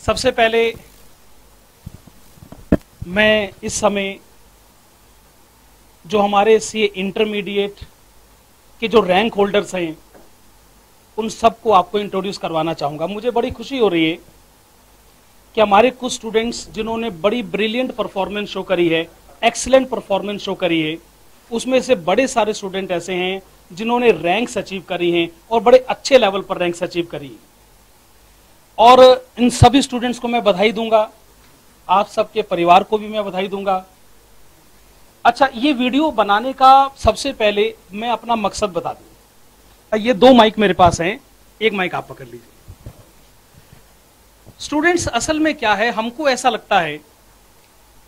सबसे पहले मैं इस समय जो हमारे सी इंटरमीडिएट के जो रैंक होल्डर्स हैं उन सबको आपको इंट्रोड्यूस करवाना चाहूँगा। मुझे बड़ी खुशी हो रही है कि हमारे कुछ स्टूडेंट्स जिन्होंने बड़ी ब्रिलियंट परफॉर्मेंस शो करी है, एक्सीलेंट परफॉर्मेंस शो करी है, उसमें से बड़े सारे स्टूडेंट ऐसे हैं जिन्होंने रैंक्स अचीव करी हैं और बड़े अच्छे लेवल पर रैंक्स अचीव करी हैं। और इन सभी स्टूडेंट्स को मैं बधाई दूंगा, आप सबके परिवार को भी मैं बधाई दूंगा। अच्छा, ये वीडियो बनाने का सबसे पहले मैं अपना मकसद बता दूं। ये दो माइक मेरे पास हैं, एक माइक आप पकड़ लीजिए। स्टूडेंट्स, असल में क्या है, हमको ऐसा लगता है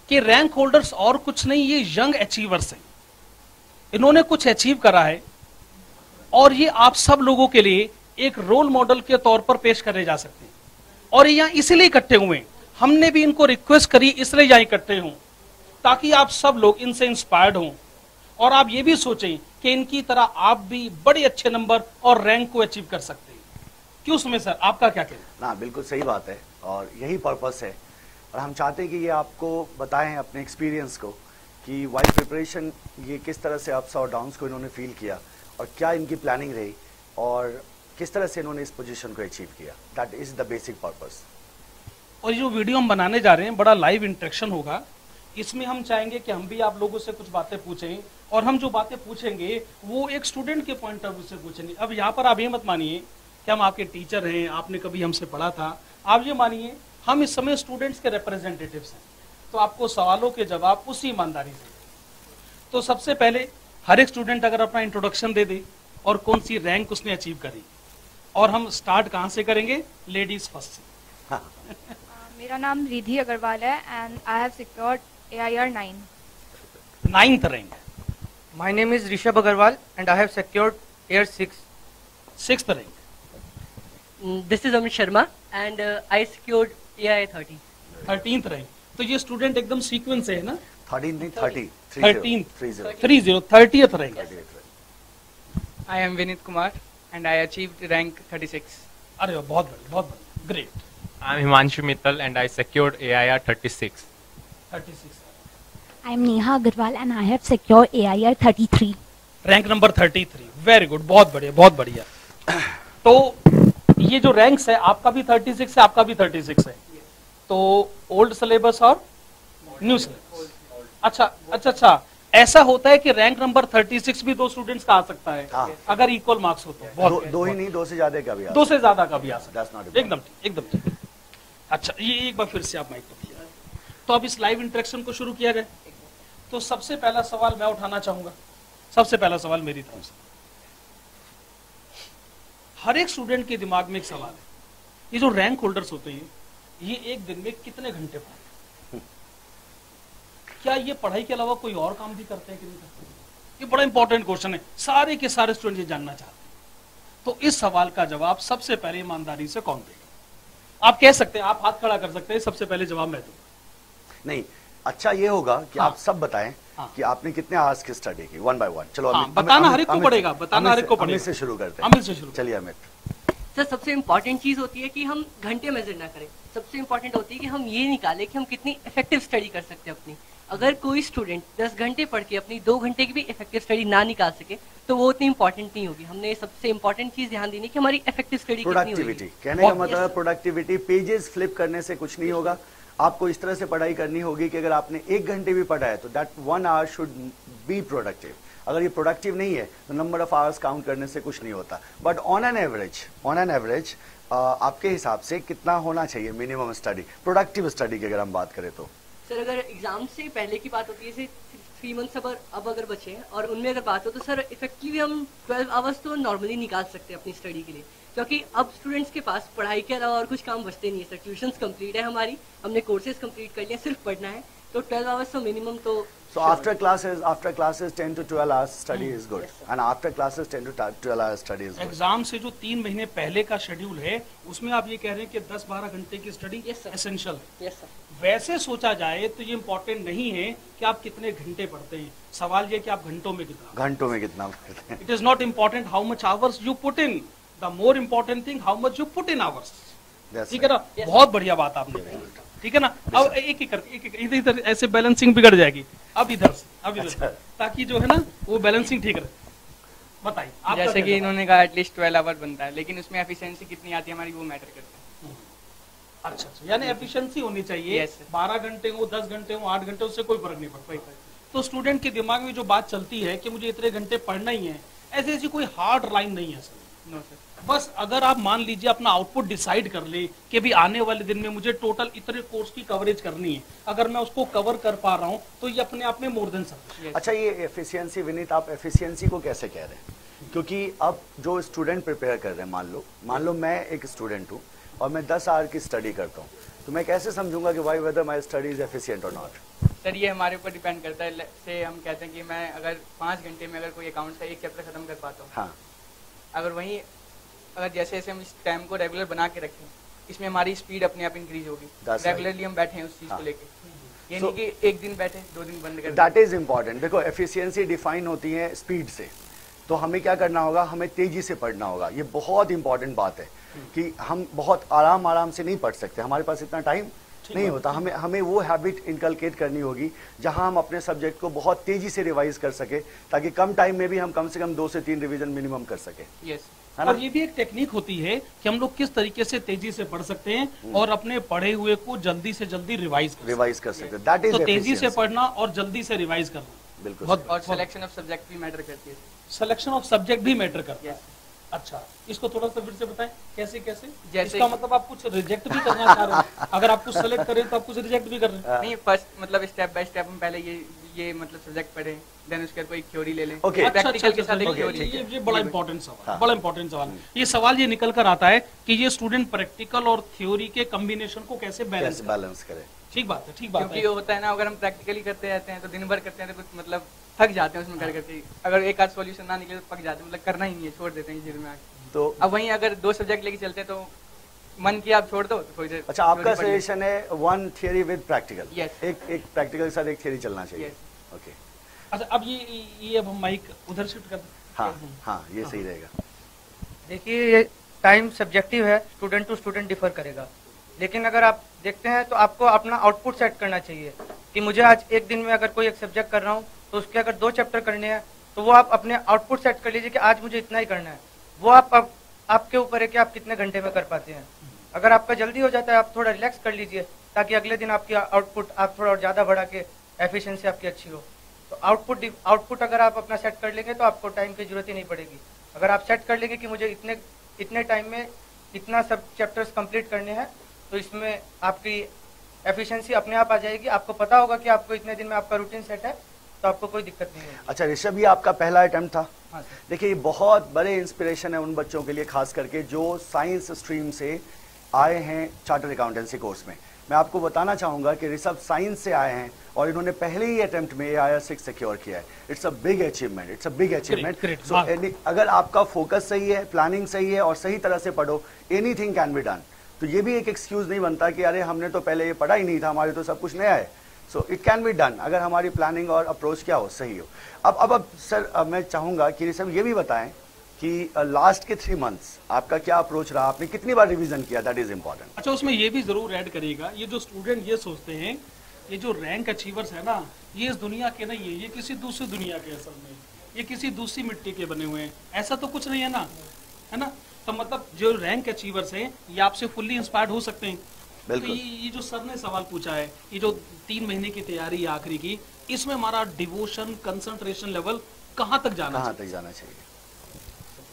कि रैंक होल्डर्स और कुछ नहीं, ये यंग अचीवर्स हैं। इन्होंने कुछ अचीव करा है और ये आप सब लोगों के लिए एक रोल मॉडल के तौर पर पेश करे जा सकते हैं। और ये यहाँ इसलिए इकट्ठे हुए हैं, हमने भी इनको रिक्वेस्ट करी इसलिए यहाँ इकट्ठे हों ताकि आप सब लोग इनसे इंस्पायर्ड हों और आप ये भी सोचें कि इनकी तरह आप भी बड़े अच्छे नंबर और रैंक को अचीव कर सकते हैं। क्यों सुमेश सर, आपका क्या कहना? ना, बिल्कुल सही बात है और यही पर्पस है। और हम चाहते हैं कि ये आपको बताएं अपने एक्सपीरियंस को कि वाइल प्रिपरेशन ये किस तरह से अप्स और डाउन्स को इन्होंने फील किया और क्या इनकी प्लानिंग रही और किस तरह से इन्होंने इस पोजीशन को अचीव किया। That is the basic purpose. और जो वीडियो हम बनाने जा रहे हैं बड़ा लाइव इंटरेक्शन होगा। इसमें हम चाहेंगे कि हम भी आप लोगों से कुछ बातें पूछें और हम जो बातें पूछेंगे वो एक स्टूडेंट के पॉइंट ऑफ व्यू से पूछेंगे। अब यहाँ पर आप ये मत मानिए कि हम आपके टीचर हैं, आपने कभी हमसे पढ़ा था। आप ये मानिए हम इस समय स्टूडेंट्स के रिप्रेजेंटेटिव्स हैं, तो आपको सवालों के जवाब उसी ईमानदारी से। तो सबसे पहले हर एक स्टूडेंट अगर अपना इंट्रोडक्शन दे दे और कौन सी रैंक उसने अचीव करी। और हम स्टार्ट कहाँ से करेंगे? लेडीज फर्स्ट से। मेरा नाम रिधि अग्रवाल है and I have secured AIR 9th rank. My name is Rishabh Agarwal and I have secured AIR 6th rank. This is Amit Sharma and I secured AIR 30. 13th rank. तो ये student एकदम sequence से है ना? 13 नहीं 30 30th rank. I am Vinit Kumar and I achieved rank 36. अरे वाह, बहुत बढ़िया, बहुत बढ़िया, great. I am Himanshu Mittal and I secured AIR 36. 36। I am Neha Agarwal and I have secured AIR 33. Rank number 33। Very good, बहुत बढ़िया, बहुत बढ़िया। तो ये जो रैंक्स है आपका भी 36 है, आपका भी 36 है। तो ओल्ड सिलेबस और न्यू सिलेबस। अच्छा, ऐसा होता है कि रैंक नंबर 36 भी 2 स्टूडेंट्स का आ सकता है। हाँ। अगर इक्वल मार्क्स हो तो। दो ही नहीं, 2 से ज्यादा का भी आ 2 से ज्यादा का भी आ सकता That's not a है। एकदम ठीक, एकदम ठीक। अच्छा, ये एक बार फिर से आप माइक पर। तो अब इस लाइव इंटरेक्शन को शुरू किया जाए। तो सबसे पहला सवाल मैं उठाना चाहूंगा। सबसे पहला सवाल मेरी तरफ से। हर एक स्टूडेंट के दिमाग में एक सवाल है, ये जो रैंक होल्डर्स होते हैं ये एक दिन में कितने घंटे पढ़ते हैं? क्या ये पढ़ाई के अलावा कोई और काम भी करते हैं कि नहीं करते? ये बड़ा इंपॉर्टेंट क्वेश्चन है, सारे के सारे स्टूडेंट ये जानना चाहते हैं। तो इस सवाल का जवाब सबसे पहले ईमानदारी से कौन देगा? आप कह सकते हैं, आप हाथ खड़ा कर सकते हैं, सबसे पहले जवाब मैं दूंगा। नहीं, अच्छा ये होगा कि आप सब बताएं कि आपने कितने आवर्स की स्टडी की, 1 by 1। चलो बताना हर एक को पड़ेगा, बताना हर एक को पड़ेगा। अमित से शुरू करते हैं। अमित से शुरू। चलिए अमित। सर, सबसे इम्पोर्टेंट चीज़ होती है कि हम घंटे मेजर ना करें। सबसे इम्पोर्टेंट होती है कि हम ये निकालें कि हम कितनी इफेक्टिव स्टडी कर सकते हैं अपनी। अगर कोई स्टूडेंट 10 घंटे पढ़ के अपनी 2 घंटे की भी इफेक्टिव स्टडी ना निकाल सके तो वो उतनी इंपॉर्टेंट नहीं होगी। हमने सबसे इम्पोर्टेंट चीज़ ध्यान देनी कि हमारी इफेक्टिव स्टडी कितनी होगी। प्रोडक्टिविटी, कहने का मतलब प्रोडक्टिविटी। पेजेस फ्लिप करने से कुछ नहीं होगा। आपको इस तरह से पढ़ाई करनी होगी कि अगर आपने 1 घंटे भी पढ़ा है तो that 1 hour should be productive. अगर ये प्रोडक्टिव नहीं है तो नंबर ऑफ आवर्स काउंट करने से कुछ नहीं होता। बट ऑन एन एवरेज आपके हिसाब से कितना होना चाहिए मिनिमम स्टडी, प्रोडक्टिव स्टडी की अगर हम बात करें तो? सर, अगर एग्जाम से पहले की बात होती है, जैसे 3 मंथ्स अब अगर बचे हैं और उनमें अगर बात हो तो सर इफेक्टिवली हम 12 आवर्स तो नॉर्मली निकाल सकते हैं अपनी स्टडी के लिए, क्योंकि अब स्टूडेंट्स के पास पढ़ाई के अलावा और कुछ काम बचते नहीं है। सर, ट्यूशंस कंप्लीट है हमारी, हमने कोर्सेज कंप्लीट कर लिए, सिर्फ पढ़ना है। तो 12 आवर्स तो मिनिमम तो। So after classes 10 to 12 hours study is good, and after classes 10 to 12 hours study is good. Exam से जो 3 महीने पहले का शेड्यूल है उसमें आप ये कह रहे हैं कि 10-12 घंटे की स्टडी एसेंशियल है। Yes sir. वैसे सोचा जाए तो ये इम्पोर्टेंट नहीं है कि आप कितने घंटे पढ़ते हैं, सवाल ये कि आप घंटों में कितना पढ़ते हैं। It is not important how much hours you put in, the more important thing how much you put in hours. That's ठीक है ना, बहुत बढ़िया बात आपने कही, ठीक है ना। अब एक एक करके इधर इधर ऐसे बैलेंसिंग बिगड़ जाएगी, अब इधर से, अब इधर से, ताकि जो है ना वो बैलेंसिंग ठीक रहे। बताइए आपका जैसे कि क्या इन्होंने कहा एटलीस्ट 12 आवर बनता है, लेकिन उसमें एफिशिएंसी कितनी आती है हमारी वो मैटर करता है। अच्छा, यानी एफिशिएंसी होनी चाहिए। Yes, sir. 12 घंटे हो, 10 घंटे हो, 8 घंटे, उससे कोई फर्क नहीं पड़ता। तो स्टूडेंट के दिमाग में जो बात चलती है कि मुझे इतने घंटे पढ़ना ही है, ऐसी ऐसी कोई हार्ड लाइन नहीं है सर। नो सर, बस अगर आप मान लीजिए अपना आउटपुट डिसाइड कर ले कि भी आने वाले दिन में मुझे टोटल इतने कोर्स की कवरेज करनी है, अगर मैं उसको कवर कर पा रहा हूँ तो ये अपने आप में मोर देन सफिशिएंट। अच्छा, ये एफिशिएंसी, विनीत आप एफिशिएंसी को कैसे कह रहे हैं? क्योंकि अब जो स्टूडेंट प्रिपेयर कर रहे हैं, मान लो मैं एक स्टूडेंट हूँ और मैं 10 आवर की स्टडी करता हूँ, तो मैं कैसे समझूंगा कि why whether my study is efficient और नॉट? सर ये हमारे ऊपर डिपेंड करता है। से हम कहते हैं कि मैं अगर 5 घंटे में अगर कोई अकाउंट का एक चैप्टर खत्म कर पाता हूँ, हाँ, अगर वहीं अगर जैसे जैसे हम इस टाइम को रेगुलर बना के रखें, इसमें हमारी स्पीड अपने आप इंक्रीज होगी। That's रेगुलरली हम बैठे हैं उस चीज़ हाँ. को लेके, ये So- नहीं कि एक दिन बैठे 2 दिन बंद कर दैट इज इंपॉर्टेंट। देखो, एफिशिएंसी डिफाइन होती है स्पीड से, तो हमें क्या करना होगा, हमें तेजी से पढ़ना होगा। ये बहुत इंपॉर्टेंट बात है कि हम बहुत आराम से नहीं पढ़ सकते, हमारे पास इतना टाइम नहीं होता। हमें वो हैबिट इनकलकेट करनी होगी जहां हम अपने सब्जेक्ट को बहुत तेजी से रिवाइज कर सके, ताकि कम टाइम में भी हम कम से कम 2 से 3 रिवीजन मिनिमम कर सके, यस। है ना? और ये भी एक टेक्निक होती है कि हम लोग किस तरीके से तेजी से पढ़ सकते हैं और अपने पढ़े हुए को जल्दी से जल्दी रिवाइज कर सकते। दैट इज तो तेजी से पढ़ना और जल्दी से रिवाइज करना। बिल्कुल बहुत और सिलेक्शन ऑफ सब्जेक्ट भी मैटर करती है। सिलेक्शन ऑफ सब्जेक्ट भी मैटर करता है। यस। अच्छा, इसको थोड़ा सा फिर से बताएं, कैसे कैसे? जैसे इसका मतलब आप कुछ रिजेक्ट भी करना चाह रहे हैं? अगर आप कुछ सेलेक्ट करें तो आप कुछ रिजेक्ट भी कर रहे हैं? नहीं, फर्स्ट मतलब स्टेप बाय स्टेप हम पहले ये मतलब सब्जेक्ट पढ़ें, देन उसके बाद कोई थ्योरी ले लें। Okay. अच्छा, प्रैक्टिकल के साथ एक okay, थ्योरी। ये बड़ा इंपॉर्टेंट सवाल, हाँ। बड़ा इंपॉर्टेंट सवाल। ये सवाल ये निकल कर आता है कि ये स्टूडेंट प्रैक्टिकल और थ्योरी के कॉम्बिनेशन को कैसे बैलेंस बैलेंस करें। ठीक बात है, ठीक बात क्योंकि है। वो होता है ना, अगर हम प्रैक्टिकली करते रहते हैं तो दिन भर करते हैं तो कुछ मतलब थक जाते हैं उसमें कर करके। अगर एक आध सॉल्यूशन ना निकले तो पक जाते हैं, मतलब करना ही नहीं है, छोड़ देते हैं इस में आके। तो अब वहीं अगर 2 सब्जेक्ट लेके चलते हैं तो मन किया आप छोड़ दो तो थोड़ी देर। अच्छा, आपका थ्योरी पढ़ ली। सजेशन है 1 थियरी विद प्रैक्टिकल। Yes. एक प्रैक्टिकल के साथ एक थियरी चलना चाहिए। Yes. ओके, अच्छा, अब ये अब हम माइक उधर शिफ्ट कर दें। हाँ, ये सही रहेगा। देखिए, ये टाइम सब्जेक्टिव है, स्टूडेंट टू स्टूडेंट डिफर करेगा। लेकिन अगर आप देखते हैं तो आपको अपना आउटपुट सेट करना चाहिए कि मुझे आज एक दिन में अगर कोई एक सब्जेक्ट कर रहा हूँ तो उसके अगर 2 चैप्टर करने हैं तो वो आप अपने आउटपुट सेट कर लीजिए कि आज मुझे इतना ही करना है। वो आपके ऊपर है कि आप कितने घंटे में कर पाते हैं। अगर आपका जल्दी हो जाता है आप थोड़ा रिलैक्स कर लीजिए, ताकि अगले दिन आपकी आउटपुट आप थोड़ा और ज़्यादा बढ़ा के एफिशिएंसी आपकी अच्छी हो। तो आउटपुट अगर आप अपना सेट कर लेंगे तो आपको टाइम की जरूरत ही नहीं पड़ेगी। अगर आप सेट कर लेंगे कि मुझे इतने टाइम में इतना सब चैप्टर्स कंप्लीट करने हैं, तो इसमें आपकी एफिशिएंसी अपने आप आ जाएगी। आपको पता होगा कि आपको इतने दिन में आपका रूटीन सेट है, तो आपको कोई दिक्कत नहीं होगी। अच्छा ऋषभ, ये आपका पहला अटेम्प्ट था? हाँ सर। देखिए, ये बहुत बड़े इंस्पिरेशन है उन बच्चों के लिए, खास करके जो साइंस स्ट्रीम से आए हैं चार्टर्ड अकाउंटेंसी कोर्स में। मैं आपको बताना चाहूंगा कि ऋषभ साइंस से आए हैं और इन्होंने पहले ही अटेम्प्ट में AIR 6 सिक्योर किया है। It's a big achievement, it's a big achievement. Great, सो अगर आपका फोकस सही है, प्लानिंग सही है और सही तरह से पढ़ो, एनीथिंग कैन बी डन। तो ये भी एक एक्सक्यूज नहीं बनता कि अरे हमने तो पहले ये पढ़ा ही नहीं था, हमारे तो सब कुछ नया है। So it can be done अगर हमारी प्लानिंग और अप्रोच क्या हो, सही हो। अब सर, मैं चाहूंगा कि ऋषभ ये भी बताएं कि लास्ट के 3 मंथ्स आपका क्या अप्रोच रहा, आपने कितनी बार रिवीजन किया, दैट इज इंपॉर्टेंट। अच्छा, उसमें ये भी जरूर ऐड करिएगा, ये जो स्टूडेंट ये सोचते हैं, ये जो रैंक अचीवर्स है ना, ये इस दुनिया के नहीं है, ये किसी दूसरी दुनिया के असल में, ये किसी दूसरी मिट्टी के बने हुए हैं। ऐसा तो कुछ नहीं है ना, है ना? तो मतलब जो रैंक अचीवर्स हैं ये आपसे फुल्ली इंस्पायर्ड हो सकते हैं। तो ये जो सर ने सवाल पूछा है, ये जो 3 महीने की तैयारी आखिरी की, इसमें हमारा डिवोशन, कंसंट्रेशन लेवल कहाँ तक जाना चाहिए?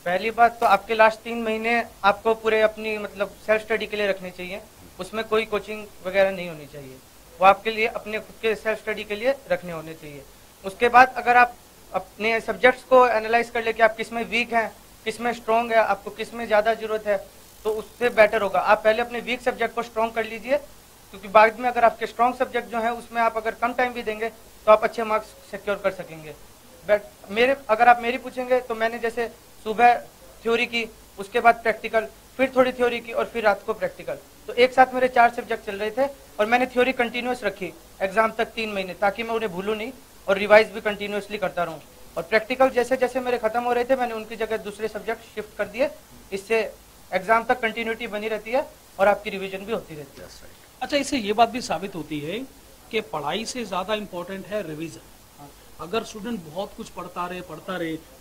पहली बात तो आपके लास्ट 3 महीने आपको पूरे अपनी मतलब सेल्फ स्टडी के लिए रखने चाहिए। उसमें कोई कोचिंग वगैरह नहीं होनी चाहिए, वो आपके लिए अपने खुद के सेल्फ स्टडी के लिए रखने होने चाहिए। उसके बाद अगर आप अपने सब्जेक्ट्स को एनालाइज कर ले कि आप किस में वीक हैं, किस में स्ट्रॉन्ग है, आपको किस में ज़्यादा जरूरत है, तो उससे बेटर होगा आप पहले अपने वीक सब्जेक्ट को स्ट्रॉन्ग कर लीजिए, क्योंकि बाद में अगर आपके स्ट्रॉन्ग सब्जेक्ट जो है उसमें आप अगर कम टाइम भी देंगे तो आप अच्छे मार्क्स सिक्योर कर सकेंगे। बट अगर आप मेरी पूछेंगे तो मैंने जैसे सुबह थ्योरी की, उसके बाद प्रैक्टिकल, फिर थोड़ी थ्योरी की और फिर रात को प्रैक्टिकल। तो एक साथ मेरे 4 सब्जेक्ट चल रहे थे और मैंने थ्योरी कंटिन्यूस रखी एग्जाम तक 3 महीने, ताकि मैं उन्हें भूलूं नहीं और रिवाइज भी कंटिन्यूसली करता रहूं। और प्रैक्टिकल जैसे जैसे मेरे खत्म हो रहे थे मैंने उनकी जगह दूसरे सब्जेक्ट शिफ्ट कर दिए, इससे एग्जाम तक कंटिन्यूटी बनी रहती है और आपकी रिवीजन भी होती रहती है। अच्छा, इससे ये बात भी साबित होती है कि पढ़ाई से ज्यादा इम्पोर्टेंट है रिवीजन। अगर स्टूडेंट बहुत कुछ पढ़ता रहे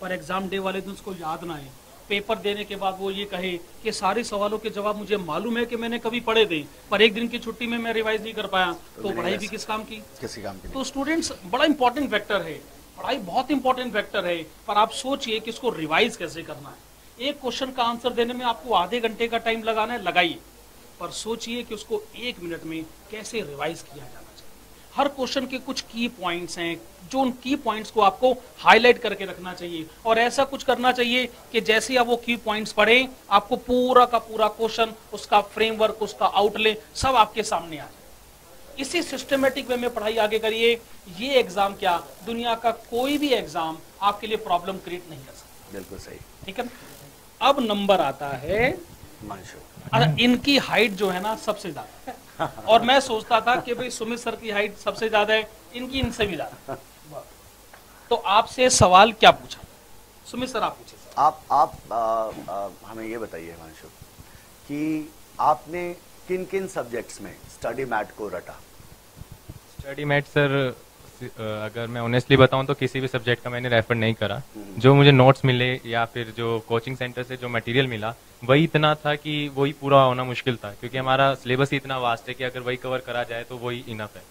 पर एग्जाम डे वाले दिन उसको याद ना आए, पेपर देने के बाद वो ये कहे कि सारे सवालों के जवाब मुझे मालूम है कि मैंने कभी पढ़े थे, पर एक दिन की छुट्टी में मैं रिवाइज नहीं कर पाया, तो पढ़ाई भी किस काम की? किसी काम की। तो स्टूडेंट्स बड़ा इंपॉर्टेंट फैक्टर है, पढ़ाई बहुत इंपॉर्टेंट फैक्टर है, पर आप सोचिए कि इसको रिवाइज कैसे करना है। एक क्वेश्चन का आंसर देने में आपको आधे घंटे का टाइम लगाना है, लगाइए, पर सोचिए कि उसको 1 मिनट में कैसे रिवाइज किया जाना चाहिए। हर क्वेश्चन के कुछ की पॉइंट्स हैं, जो उन की पॉइंट्स को आपको हाईलाइट करके रखना चाहिए, और ऐसा कुछ करना चाहिए कि जैसे ही आप वो की पॉइंट्स पढ़ें, आपको पूरा का पूरा क्वेश्चन, उसका फ्रेमवर्क, उसका आउटले सब आपके सामने आ जाए। इसी सिस्टमेटिक वे में पढ़ाई आगे करिए। ये एग्जाम क्या, दुनिया का कोई भी एग्जाम आपके लिए प्रॉब्लम क्रिएट नहीं कर सकता। बिल्कुल सही। ठीक है। अब नंबर आता है हिमांशु। इनकी हाइट जो है ना सबसे ज्यादा, और मैं सोचता था कि भाई सुमित सर की हाइट सबसे ज्यादा है, इनकी इनसे भी ज्यादा। तो आपसे सवाल क्या पूछा सुमित सर? आप पूछे सर। आप हमें ये बताइए हिमांशु कि आपने किन किन सब्जेक्ट्स में स्टडी मैट को रटा? स्टडी मैट सर, अगर मैं ऑनेस्टली बताऊं तो किसी भी सब्जेक्ट का मैंने रेफर नहीं करा। जो मुझे नोट्स मिले या फिर जो कोचिंग सेंटर से जो मटेरियल मिला, वही इतना था कि वही पूरा होना मुश्किल था, क्योंकि हमारा सिलेबस ही इतना वास्ट है कि अगर वही कवर करा जाए तो वही इनफ है।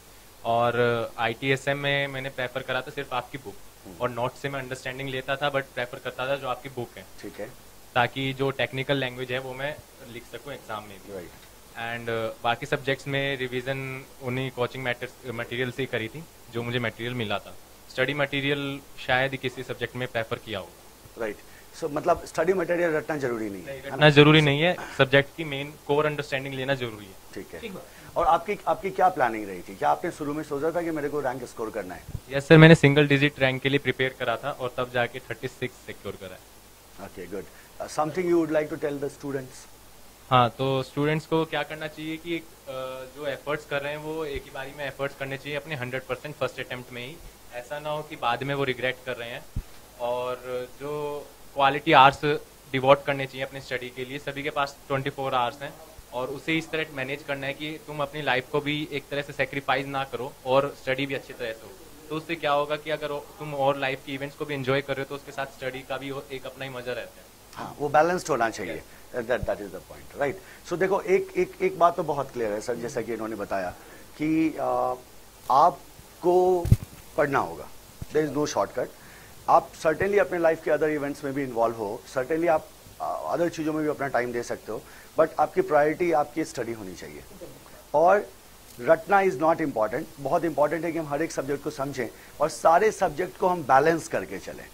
और ITSM में मैंने प्रेफर करा था सिर्फ आपकी बुक, और नोट्स से मैं अंडरस्टैंडिंग लेता था, बट प्रेफर करता था जो आपकी बुक है। ठीक है। ताकि जो टेक्निकल लैंग्वेज है वो मैं लिख सकूं एग्जाम में भी। एंड बाकी सब्जेक्ट्स में रिवीजन उन्हीं कोचिंग मटेरियल से ही करी थी जो मुझे मटेरियल मिला था। स्टडी मटेरियल शायद ही किसी सब्जेक्ट में प्रेफर किया होगा। राइट। सो मतलब स्टडी मटेरियल रटना जरूरी नहीं है, रटना जरूरी नहीं है, सब्जेक्ट की मेन कोर अंडरस्टैंडिंग लेना जरूरी है। ठीक है। और आपकी क्या प्लानिंग रही थी? क्या आपने शुरू में सोचा था कि मेरे को रैंक स्कोर करना है? यस सर, मैंने सिंगल डिजिट रैंक के लिए प्रिपेयर करा था और तब जाके 36 सिक्योर करा है। Okay, good. Something you would like to tell the students? हाँ, तो स्टूडेंट्स को क्या करना चाहिए कि जो एफर्ट्स कर रहे हैं वो एक ही बारी में एफर्ट्स करने चाहिए अपने 100% फर्स्ट अटेम्प्ट में ही। ऐसा ना हो कि बाद में वो रिग्रेट कर रहे हैं। और जो क्वालिटी आवर्स डिवोट करने चाहिए अपने स्टडी के लिए, सभी के पास 24 आवर्स हैं, और उसे इस तरह मैनेज करना है कि तुम अपनी लाइफ को भी एक तरह से सेक्रीफाइस ना करो और स्टडी भी अच्छी तरह से हो। तो उससे क्या होगा कि अगर तुम और लाइफ के इवेंट्स को भी एंजॉय कर रहे हो तो उसके साथ स्टडी का भी एक अपना ही मजा रहता है। हाँ, वो बैलेंस्ड होना चाहिए। That is the point, right. So देखो, एक बात तो बहुत क्लियर है सर, जैसा कि इन्होंने बताया कि आपको पढ़ना होगा, देयर इज नो शॉर्टकट। आप सर्टेनली अपने लाइफ के अदर इवेंट्स में भी इन्वॉल्व हो, सर्टेनली आप अदर चीज़ों में भी अपना टाइम दे सकते हो, बट आपकी प्रायोरिटी आपकी स्टडी होनी चाहिए। और रटना इज़ नॉट इम्पॉर्टेंट, बहुत इंपॉर्टेंट है कि हम हर एक सब्जेक्ट को समझें और सारे सब्जेक्ट को हम बैलेंस करके चलें।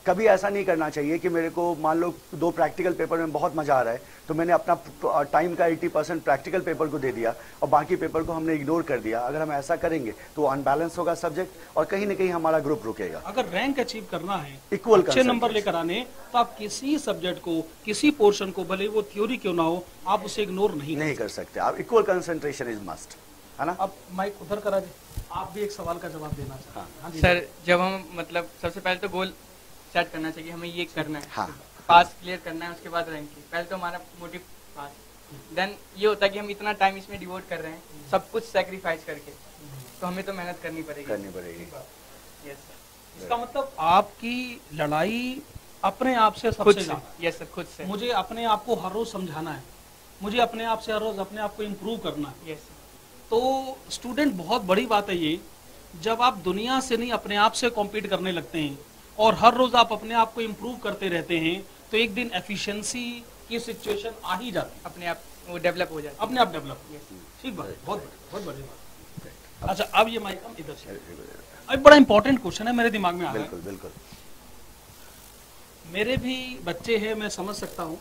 कभी ऐसा नहीं करना चाहिए कि मेरे को मान लो 2 प्रैक्टिकल पेपर में बहुत मजा आ रहा है तो मैंने अपना टाइम का 80% प्रैक्टिकल पेपर को दे दिया और बाकी पेपर को हमने इग्नोर कर दिया। अगर हम ऐसा करेंगे तो अनबैलेंस होगा सब्जेक्ट और कहीं ना कहीं हमारा ग्रुप रुकेगा। अगर रैंक अचीव करना है, इक्वल अच्छे नंबर लेकर आने, तो आप किसी सब्जेक्ट को, किसी पोर्शन को, भले वो थ्योरी क्यों ना हो, आप उसे इग्नोर नहीं कर सकते। आप इक्वल कंसंट्रेशन इज मस्ट, है ना? अब माइक उधर करा दे, आप भी एक सवाल का जवाब देना चाहते हैं। हाँ सर, जब हम मतलब सबसे पहले तो गोल सेट करना चाहिए, हमें ये करना है। हाँ। पास क्लियर करना है, उसके बाद रैंकिंग। पहले तो हमारा मोटिव पास, देन ये होता है कि हम इतना टाइम इसमें डिवोट कर रहे हैं, सब कुछ सैक्रिफाइस करके, तो हमें तो मेहनत करनी पड़ेगी। Yes sir. इसका मतलब आपकी लड़ाई अपने आप से खुद सबसे से। ज्यादा। यस सर, खुद से। मुझे अपने आप को हर रोज समझाना है, मुझे अपने आप से हर रोज अपने आप को इम्प्रूव करना है। Yes sir. तो स्टूडेंट, बहुत बड़ी बात है ये, जब आप दुनिया से नहीं अपने आप से कॉम्पीट करने लगते हैं और हर रोज आप अपने आप को इम्प्रूव करते रहते हैं, तो एक दिन एफिशिएंसी की सिचुएशन आ ही जाती है, अपने आप वो डेवलप हो जाता है। अपने आप डेवलप। ठीक बात, बहुत बड़ी बात। अच्छा, अब ये माइक हम इधर से, अब बड़ा इंपॉर्टेंट क्वेश्चन है मेरे दिमाग में आ रहा है। बिल्कुल बिल्कुल। मेरे भी बच्चे हैं, मैं समझ सकता हूँ,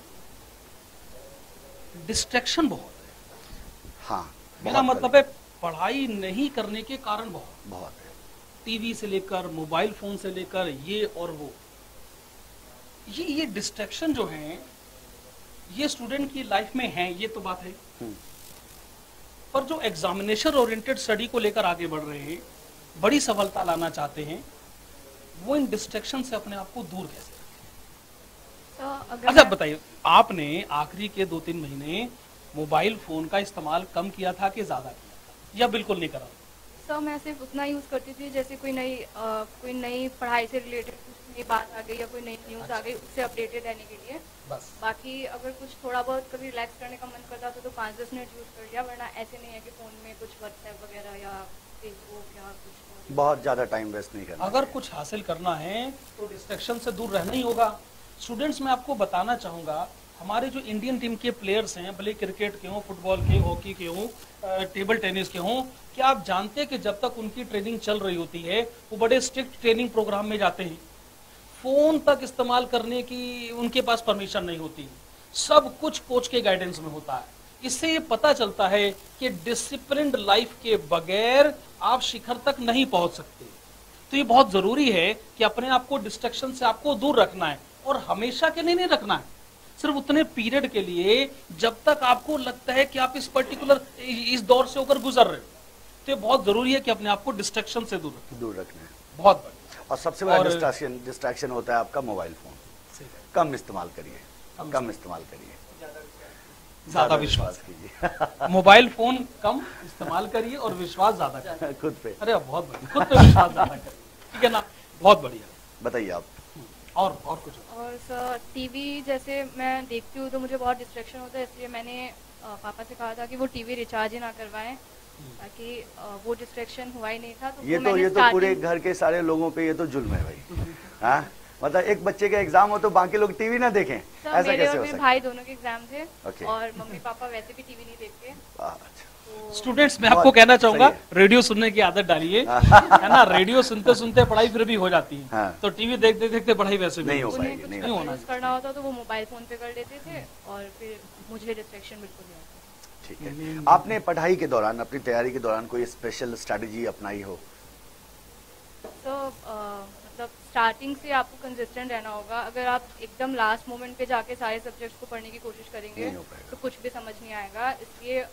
डिस्ट्रैक्शन बहुत है। हाँ, मेरा मतलब है पढ़ाई नहीं करने के कारण बहुत है। टीवी से लेकर, मोबाइल फोन से लेकर, ये और वो, ये डिस्ट्रैक्शन जो है, ये स्टूडेंट की लाइफ में है, ये तो बात है। पर जो एग्जामिनेशन ओरिएंटेड स्टडी को लेकर आगे बढ़ रहे हैं, बड़ी सफलता लाना चाहते हैं, वो इन डिस्ट्रैक्शन से अपने आप को दूर कैसे रखें? अच्छा बताइए, आपने आखिरी के 2-3 महीने मोबाइल फोन का इस्तेमाल कम किया था कि ज़्यादा किया था, या बिल्कुल नहीं करा? सर मैं सिर्फ उतना यूज़ करती थी जैसे कोई नई पढ़ाई से रिलेटेड कुछ नई बात आ गई या कोई नई न्यूज़ आ गई, उससे अपडेटेड रहने के लिए। बस। बाकी अगर कुछ थोड़ा बहुत कभी रिलैक्स करने का मन करता था तो 5-10 मिनट यूज़ कर लिया, वरना ऐसे नहीं है कि फ़ोन में कुछ व्हाट्सएप वगैरह या फेसबुक या कुछ बहुत ज़्यादा टाइम वेस्ट नहीं करना। अगर कुछ हासिल करना है तो डिस्ट्रैक्शन से दूर रहना ही होगा। स्टूडेंट्स, मैं आपको बताना चाहूँगा, हमारे जो इंडियन टीम के प्लेयर्स हैं, भले क्रिकेट के हों, फुटबॉल के, हॉकी के हों, टेबल टेनिस के हों, क्या आप जानते हैं कि जब तक उनकी ट्रेनिंग चल रही होती है वो बड़े स्ट्रिक्ट ट्रेनिंग प्रोग्राम में जाते हैं। फ़ोन तक इस्तेमाल करने की उनके पास परमिशन नहीं होती, सब कुछ कोच के गाइडेंस में होता है। इससे ये पता चलता है कि डिसिप्लिन्ड लाइफ के बगैर आप शिखर तक नहीं पहुंच सकते। तो ये बहुत ज़रूरी है कि अपने आप को डिस्ट्रैक्शन से आपको दूर रखना है, और हमेशा के लिए नहीं रखना है, सिर्फ उतने पीरियड के लिए जब तक आपको लगता है कि आप इस पर्टिकुलर इस दौर से होकर गुजर रहे हो। तो ये बहुत जरूरी है कि अपने आप को डिस्ट्रैक्शन से दूर रखना है। बहुत बढ़िया। और सबसे बड़ा डिस्ट्रैक्शन होता है आपका मोबाइल फोन। कम इस्तेमाल करिए, कम इस्तेमाल करिए, ज्यादा विश्वास कीजिए। मोबाइल फोन कम इस्तेमाल करिए और विश्वास ज्यादा करिए खुद पे। अरे बहुत बढ़िया, खुद पे विश्वास ज्यादा करिए, ठीक है ना? बहुत बढ़िया। बताइए आप। और कुछ? और सर टीवी जैसे मैं देखती हूँ तो मुझे बहुत डिस्ट्रैक्शन होता है, इसलिए मैंने पापा से कहा था कि वो टीवी रिचार्ज ही ना करवाएं, ताकि वो डिस्ट्रैक्शन हुआ ही नहीं था। तो ये तो पूरे घर के सारे लोगों पे ये तो जुल्म है भाई। हाँ, मतलब एक बच्चे का एग्जाम हो तो बाकी लोग टीवी ना देखें, ऐसा कैसे हो सकता है? भाई दोनों के एग्जाम थे और मम्मी पापा वैसे भी टीवी नहीं देखते। स्टूडेंट्स, मैं आपको कहना चाहूंगा, रेडियो सुनने की आदत डालिए, है ना? रेडियो सुनते सुनते पढ़ाई फिर भी हो जाती है। हाँ। तो टीवी देखते देखते पढ़ाई वैसे भी नहीं हो उन्हें पाएगी, कुछ नहीं यूज करना होता तो वो मोबाइल फोन पे कर लेते थे और फिर मुझे डिस्ट्रैक्शन बिल्कुल नहीं आता। ठीक है। आपने पढ़ाई के दौरान, अपनी तैयारी के दौरान कोई स्पेशल स्ट्रैटेजी अपनाई हो? तो मतलब स्टार्टिंग से आपको कंसिस्टेंट रहना होगा। अगर आप एकदम लास्ट मोमेंट पे जाके सारे सब्जेक्ट्स को पढ़ने की कोशिश करेंगे तो कुछ भी समझ नहीं आएगा। इसलिए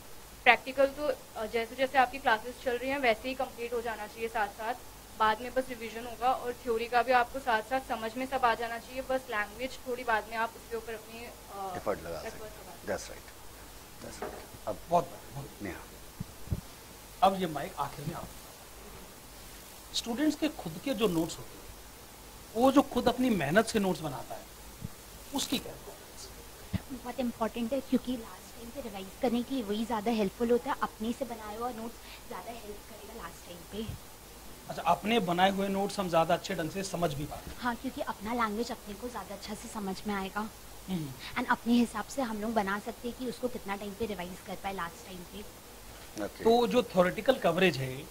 प्रैक्टिकल तो जैसे जैसे आपकी क्लासेस चल रही हैं वैसे ही कंप्लीट हो जाना चाहिए, साथ साथ बाद में बस रिवीजन होगा, और थ्योरी का भी आपको साथ साथ समझ में सब आ जाना चाहिए, बस लैंग्वेज थोड़ी बाद में आप उसके ऊपर अपनी एफर्ट लगा सकते हैं। That's right. अब बहुत नेहा, अब ये माइक आखिर में आप स्टूडेंट्स के खुद के जो नोट्स होते हैं, वो जो खुद अपनी मेहनत से नोट्स बनाता है, उसकी क्या बहुत इम्पोर्टेंट है, क्योंकि लास्ट टाइम पे रिवाइज करने के लिए वही ज़्यादा हेल्पफुल होता है। अपने से बनाया हुआ नोट्स ज़्यादा हेल्प करेगा लास्ट टाइम पे। अच्छा, अपने बनाए हुए नोट्स हम ज़्यादा अच्छे ढंग से समझ भी पाते हैं। हाँ, क्योंकि अपना लैंग्वेज अपने को ज़्यादा अच्छा से समझ में आएगा, एंड अपने हिसाब से हम लोग बना सकते हैं कि उसको कितना टाइम पे रिवाइज कर पाए लास्ट टाइम पे। तो जो थ्योरेटिकल कवरेज है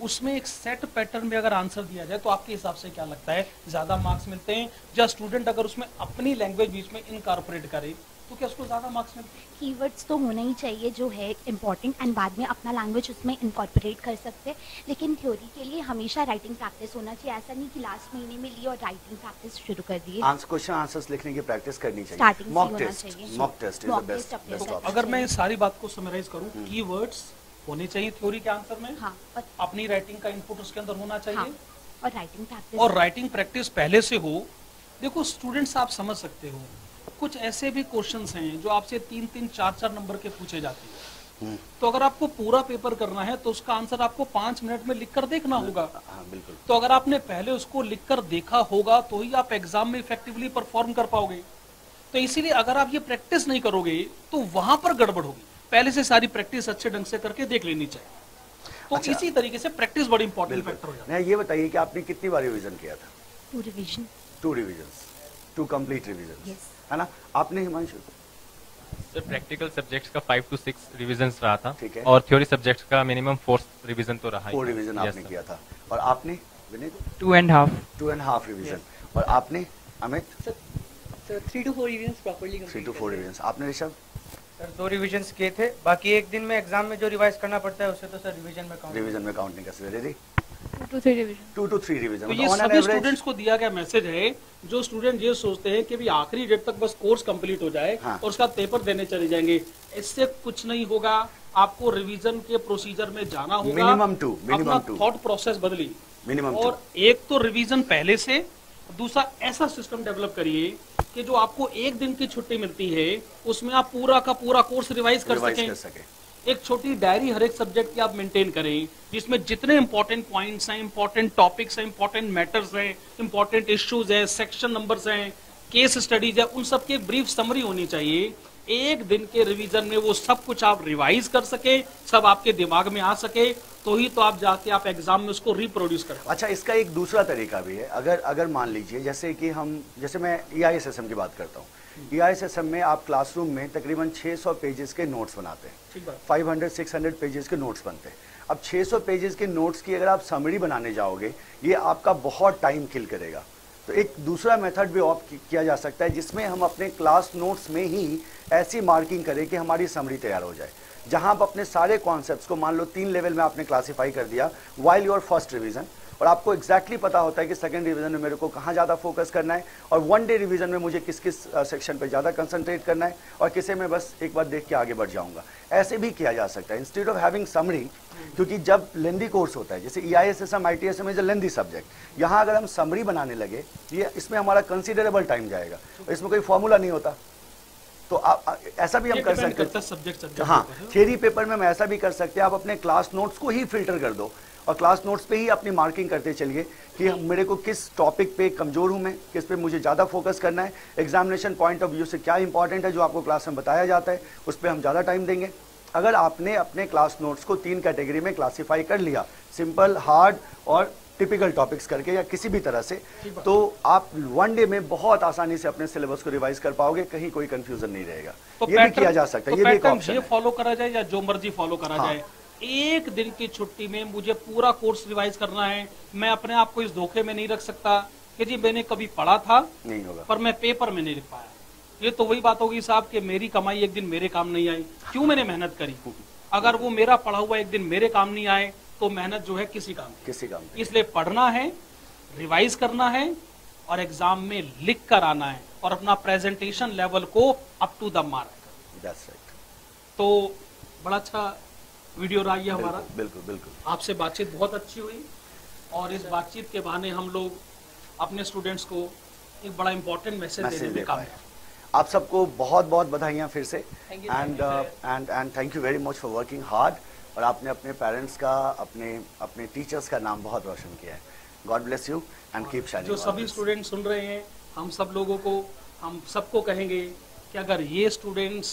उसमें एक सेट पैटर्न में अगर आंसर दिया जाए तो आपके हिसाब से क्या लगता है, ज्यादा मार्क्स मिलते हैं, या स्टूडेंट अगर उसमें अपनी लैंग्वेज बीच में इनकॉर्पोरेट करे तो क्या उसको ज्यादा मार्क्स मिलते हैं? कीवर्ड्स तो होना ही चाहिए जो है इम्पॉर्टेंट, एंड बाद में अपना लैंग्वेज उसमें इनकॉर्पोरेट कर सकते हैं। लेकिन थ्योरी के लिए हमेशा राइटिंग प्रैक्टिस होना चाहिए, ऐसा नहीं कि लास्ट महीने में ली और राइटिंग प्रैक्टिस शुरू कर दी। क्वेश्चन आंसर्स लिखने की प्रैक्टिस करनी चाहिए। स्टार्टिंग से मॉक होना टेस्ट चाहिए। Mock test is the best option. अगर मैं इस सारी बात को समराइज करूं, कीवर्ड्स होने चाहिए थ्योरी के आंसर में, हाँ, अपनी राइटिंग का इनपुट उसके अंदर होना चाहिए, हाँ, और राइटिंग प्रैक्टिस पहले से हो। देखो स्टूडेंट्स, आप समझ सकते हो कुछ ऐसे भी क्वेश्चंस हैं जो आपसे 3-3, 4-4 नंबर के पूछे जाते हैं। तो अगर आपको पूरा पेपर करना है तो उसका आंसर आपको 5 मिनट में लिखकर देखना होगा। बिल्कुल। तो अगर आपने पहले उसको लिखकर देखा होगा तो ही आप एग्जाम में इफेक्टिवली परफॉर्म कर पाओगे। तो इसीलिए अगर आप ये प्रैक्टिस नहीं करोगे तो वहां पर गड़बड़ होगी। पहले से सारी प्रैक्टिस अच्छे ढंग से करके देख लेनी चाहिए। तो अच्छा, इसी तरीके से प्रैक्टिस बड़ी इंपॉर्टेंट फैक्टर हो जाता है। ये बताइए कि आपने कितनी बार रिवीजन किया था? 2 revision. 2 revisions, 2 complete revision, Yes. है ना? आपने हिमांशु? सर प्रैक्टिकल सब्जेक्ट्स का 5 to 6 रिवीजन्स रहा था, ठीक है। और थ्योरी सब्जेक्ट्स का मिनिमम 4 रिवीजन तो रहा ही 4 था। रिवीजन Yes, आपने sir. किया था। और आपने विनीत? 2.5 2.5 रिवीजन। और आपने Amit? Sir 3 to 4 revisions properly 3 to 4 revision. आपने ऋषभ? सर 2 रिवीजन्स किए थे, बाकी एक दिन में एग्जाम में जो रिवाइज करना पड़ता है उसे तो सर रिवीजन में काउंट नहीं कर सकते। दीदी? 2 to 3 रिवीजन। 2 to 3 revision. तो ये सभी स्टूडेंट्स को दिया गया मैसेज है। जो स्टूडेंट ये सोचते हैं कि भी आखिरी डेट तक बस कोर्स कंप्लीट हो जाए हाँ। और उसका पेपर देने चले जाएंगे, इससे कुछ नहीं होगा। आपको रिवीजन के प्रोसीजर में जाना होगा। मिनिमम 2, अपना थॉट प्रोसेस बदली, मिनिमम और एक तो रिवीजन पहले से, दूसरा ऐसा सिस्टम डेवलप करिए कि जो आपको एक दिन की छुट्टी मिलती है उसमें आप पूरा का पूरा कोर्स रिवाइज कर सकें। एक छोटी डायरी हर एक सब्जेक्ट की आप मेंटेन करें जिसमें जितने इंपॉर्टेंट पॉइंट्स हैं, इंपॉर्टेंट टॉपिक्स हैं, इंपॉर्टेंट मैटर्स हैं, इंपॉर्टेंट इश्यूज हैं, सेक्शन नंबर्स हैं, केस स्टडीज है, उन सब की एक ब्रीफ समरी होनी चाहिए। एक दिन के रिवीजन में वो सब कुछ आप रिवाइज कर सके, सब आपके दिमाग में आ सके, तो ही तो आप जाके आप एग्जाम में उसको रिप्रोड्यूस कर। अच्छा, इसका एक दूसरा तरीका भी है। अगर मान लीजिए जैसे मैं EISSM की बात करता हूँ, EISSM में आप क्लासरूम में तकरीबन 600 पेजेस के नोट्स बनाते हैं, 500-600 पेजेस के नोट्स बनते हैं। अब 600 पेजेस के नोट्स की अगर आप समरी बनाने जाओगे, ये आपका बहुत टाइम किल करेगा। तो एक दूसरा मेथड भी ऑप्ट किया जा सकता है जिसमें हम अपने क्लास नोट्स में ही ऐसी मार्किंग करें कि हमारी समरी तैयार हो जाए, जहां आप अपने सारे कॉन्सेप्ट्स को मान लो 3 लेवल में आपने क्लासिफाई कर दिया वाइल योर फर्स्ट रिवीजन, और आपको एग्जैक्टली पता होता है कि सेकंड रिवीजन में मेरे को कहाँ ज़्यादा फोकस करना है और 1 डे रिवीजन में मुझे किस किस सेक्शन पे ज़्यादा कंसंट्रेट करना है और किसे मैं बस एक बार देख के आगे बढ़ जाऊंगा। ऐसे भी किया जा सकता है इंस्टेड ऑफ हैविंग समरी, क्योंकि जब लेंदी कोर्स होता है जैसे EISSM ITSM is a lengthy subject, यहाँ अगर हम समरी बनाने लगे ये इसमें हमारा कंसिडरेबल टाइम जाएगा, इसमें कोई फॉर्मूला नहीं होता। तो आप ऐसा भी हम कर सकते हैं। हाँ, थ्योरी पेपर में हम ऐसा भी कर सकते हैं, आप अपने क्लास नोट्स को ही फिल्टर कर दो और क्लास नोट्स पे ही अपनी मार्किंग करते चलिए कि मेरे को किस टॉपिक पे कमजोर हूं मैं, किस पे मुझे ज़्यादा फोकस करना है, एग्जामिनेशन पॉइंट ऑफ व्यू से क्या इंपॉर्टेंट है जो आपको क्लास में बताया जाता है, उस पर हम ज़्यादा टाइम देंगे। अगर आपने अपने क्लास नोट्स को 3 कैटेगरी में क्लासीफाई कर लिया, सिंपल, हार्ड और टिपिकल टॉपिक्स करके या किसी भी तरह से, तो आप 1 डे में बहुत आसानी से अपने सिलेबस को रिवाइज कर पाओगे, कहीं कोई कंफ्यूजन नहीं रहेगा। तो ये भी किया जा सकता है, ये भी एक ऑप्शन है। फॉलो करा जाए या जो मर्जी फॉलो करा जाए, एक दिन की छुट्टी में मुझे पूरा कोर्स रिवाइज करना है। मैं अपने आप को इस धोखे में नहीं रख सकता कि जी मैंने कभी पढ़ा था नहीं होगा पर मैं पेपर में नहीं लिख पाया। ये तो वही बात होगी साहब कि मेरी कमाई एक दिन मेरे काम नहीं आई, क्यों मैंने मेहनत करी। अगर वो मेरा पढ़ा हुआ एक दिन मेरे काम नहीं आए तो मेहनत जो है किसी काम की। इसलिए पढ़ना है, रिवाइज करना है और एग्जाम में लिख कर आना है और अपना प्रेजेंटेशन लेवल को अप टू द मार्क। तो बड़ा अच्छा वीडियो रहा ये हमारा। बिल्कुल। आपसे बातचीत बहुत अच्छी हुई और इस बातचीत के बहाने हम लोग अपने स्टूडेंट्स को एक बड़ा इंपॉर्टेंट मैसेज देने में कामयाब। आप सबको बहुत बहुत बधाइयाँ फिर से, and thank you very much for working hard. और आपने अपने पेरेंट्स का, अपने टीचर्स का नाम बहुत रोशन किया है। God bless you and keep shining. जो सभी स्टूडेंट सुन रहे हैं, हम सब लोगों को, हम सबको कहेंगे कि अगर ये स्टूडेंट्स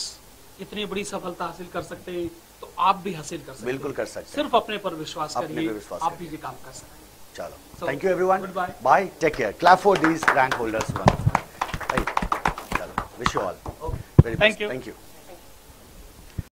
इतनी बड़ी सफलता हासिल कर सकते हैं तो आप भी हासिल कर सकते हैं। बिल्कुल कर सकते हैं। सिर्फ अपने पर विश्वास करिए, आप भी ये काम कर सकते हैं। चलो, thank you everyone, bye, take care, clap for these rank holders. चलो, wish you all very much, thank you.